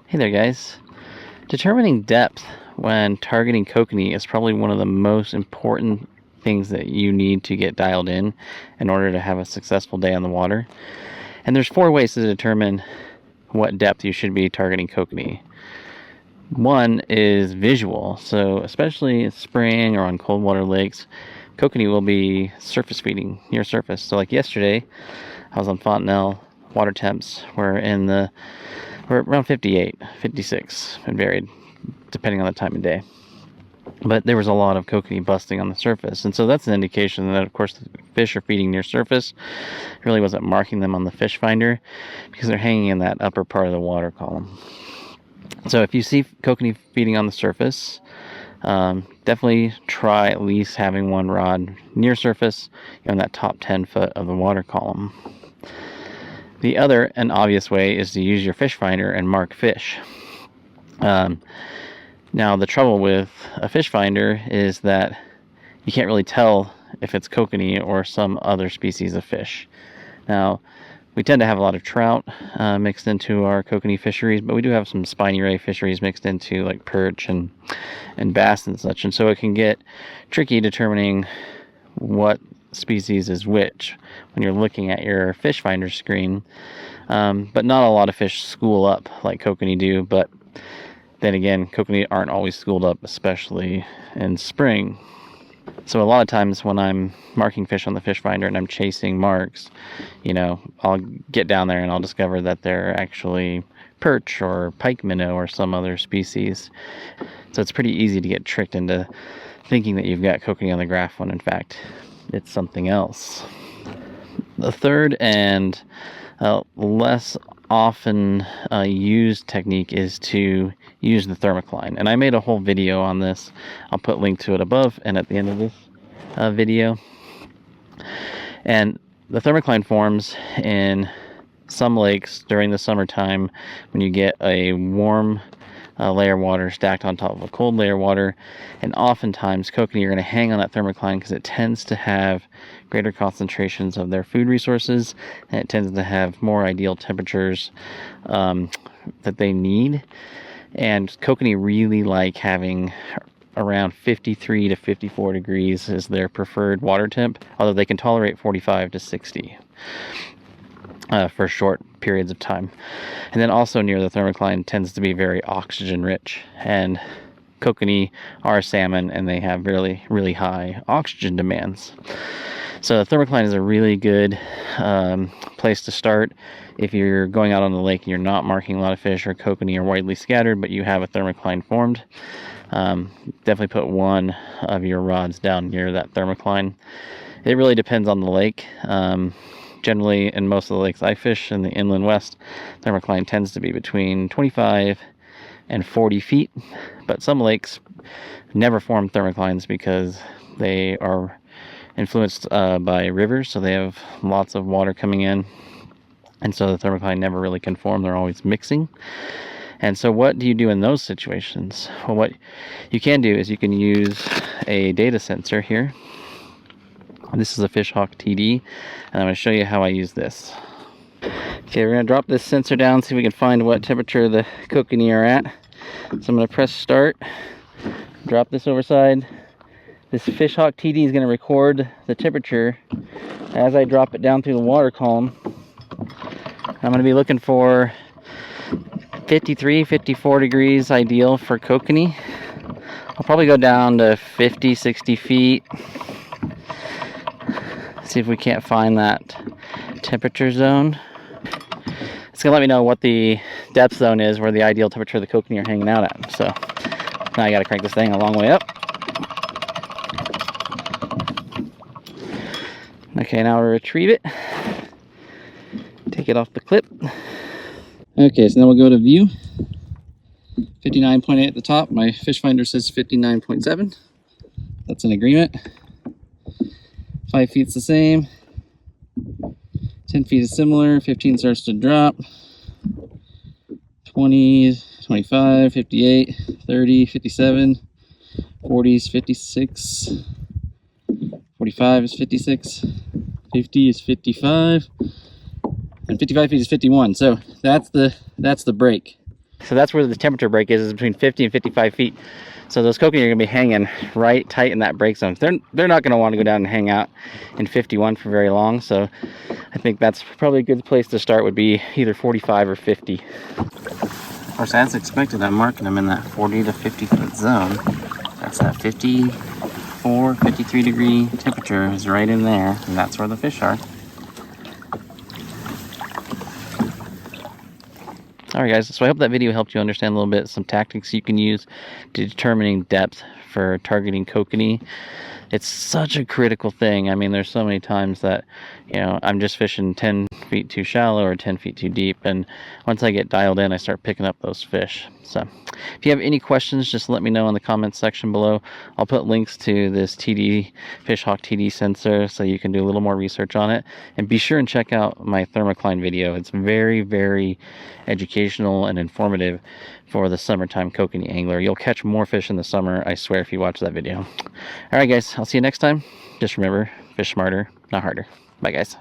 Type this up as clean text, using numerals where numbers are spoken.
Hey there guys. Determining depth when targeting kokanee is probably one of the most important things that you need to get dialed in order to have a successful day on the water. And there's 4 ways to determine what depth you should be targeting kokanee. One is visual, so especially in spring or on cold water lakes, kokanee will be surface feeding, near surface. So like yesterday, I was on Fontenelle, water temps were around 58, 56. It varied depending on the time of day. But there was a lot of kokanee busting on the surface. And so that's an indication that, of course, the fish are feeding near surface. It really wasn't marking them on the fish finder because they're hanging in that upper part of the water column. So if you see kokanee feeding on the surface, definitely try at least having one rod near surface in that top 10 foot of the water column. The other and obvious way is to use your fish finder and mark fish. Now the trouble with a fish finder is that you can't really tell if it's kokanee or some other species of fish. Now we tend to have a lot of trout mixed into our kokanee fisheries, but we do have some spiny ray fisheries mixed into like perch and bass and such, and so it can get tricky determining what species is which when you're looking at your fish finder screen. But not a lot of fish school up like kokanee do, but then again, kokanee aren't always schooled up, especially in spring. So a lot of times when I'm marking fish on the fish finder and I'm chasing marks, I'll get down there and I'll discover that they're actually perch or pike minnow or some other species. So it's pretty easy to get tricked into thinking that you've got kokanee on the graph when in fact it's something else. The third and less often used technique is to use the Thermic Line, and I made a whole video on this. I'll put a link to it above and at the end of this video. And the Thermic Line forms in some lakes during the summertime when you get a warm layer of water stacked on top of a cold layer of water, and oftentimes kokanee are going to hang on that Thermic Line because it tends to have greater concentrations of their food resources, and it tends to have more ideal temperatures that they need. And kokanee really like having around 53 to 54 degrees as their preferred water temp, although they can tolerate 45 to 60 for short periods of time. And then also near the Thermic Line tends to be very oxygen rich, and kokanee are salmon and they have really, really high oxygen demands. So the Thermic Line is a really good place to start if you're going out on the lake and you're not marking a lot of fish or kokanee are widely scattered, but you have a Thermic Line formed. Definitely put one of your rods down near that Thermic Line. It really depends on the lake. Generally, in most of the lakes I fish in the inland west, Thermic Line tends to be between 25 and 40 feet, but some lakes never form Thermic Lines because they are influenced by rivers, so they have lots of water coming in, and so the Thermic Line never really can form. They're always mixing. And so what do you do in those situations? Well, what you can do is you can use a data sensor here. This is a Fishhawk TD, and I'm going to show you how I use this. Okay, we're going to drop this sensor down, see if we can find what temperature the kokanee are at. So I'm going to press start, drop this overside. This Fishhawk TD is going to record the temperature as I drop it down through the water column. I'm going to be looking for 53, 54 degrees ideal for kokanee. I'll probably go down to 50, 60 feet. See if we can't find that temperature zone. It's gonna let me know what the depth zone is where the ideal temperature of the kokanee are hanging out at. So now I gotta crank this thing a long way up. Okay, now we'll retrieve it. Take it off the clip. Okay, so now we'll go to view. 59.8 at the top. My fish finder says 59.7. That's an agreement. 5 feet's the same. 10 feet is similar. 15 starts to drop. 20, 25, 58, 30, 57, 40 is 56, 45 is 56, 50 is 55, and 55 feet is 51. So that's the break. So that's where the temperature break is between 50 and 55 feet. So those kokanee are going to be hanging right tight in that break zone. They're not going to want to go down and hang out in 51 for very long. So I think that's probably a good place to start, would be either 45 or 50. Of course, as expected, I'm marking them in that 40 to 50 foot zone. That's that 54, 53 degree temperature is right in there, and that's where the fish are. Alright guys, so I hope that video helped you understand a little bit some tactics you can use to determining depth for targeting kokanee. It's such a critical thing. I mean, there's so many times that, you know, I'm just fishing 10 feet too shallow or 10 feet too deep, and once I get dialed in, I start picking up those fish. So if you have any questions, just let me know in the comments section below. I'll put links to this TD Fishhawk TD sensor so you can do a little more research on it, and be sure and check out my Thermic Line video. It's very, very educational and informative for the summertime kokanee angler. You'll catch more fish in the summer, I swear, if you watch that video. Alright guys, I'll see you next time. Just remember, fish smarter, not harder. Bye guys.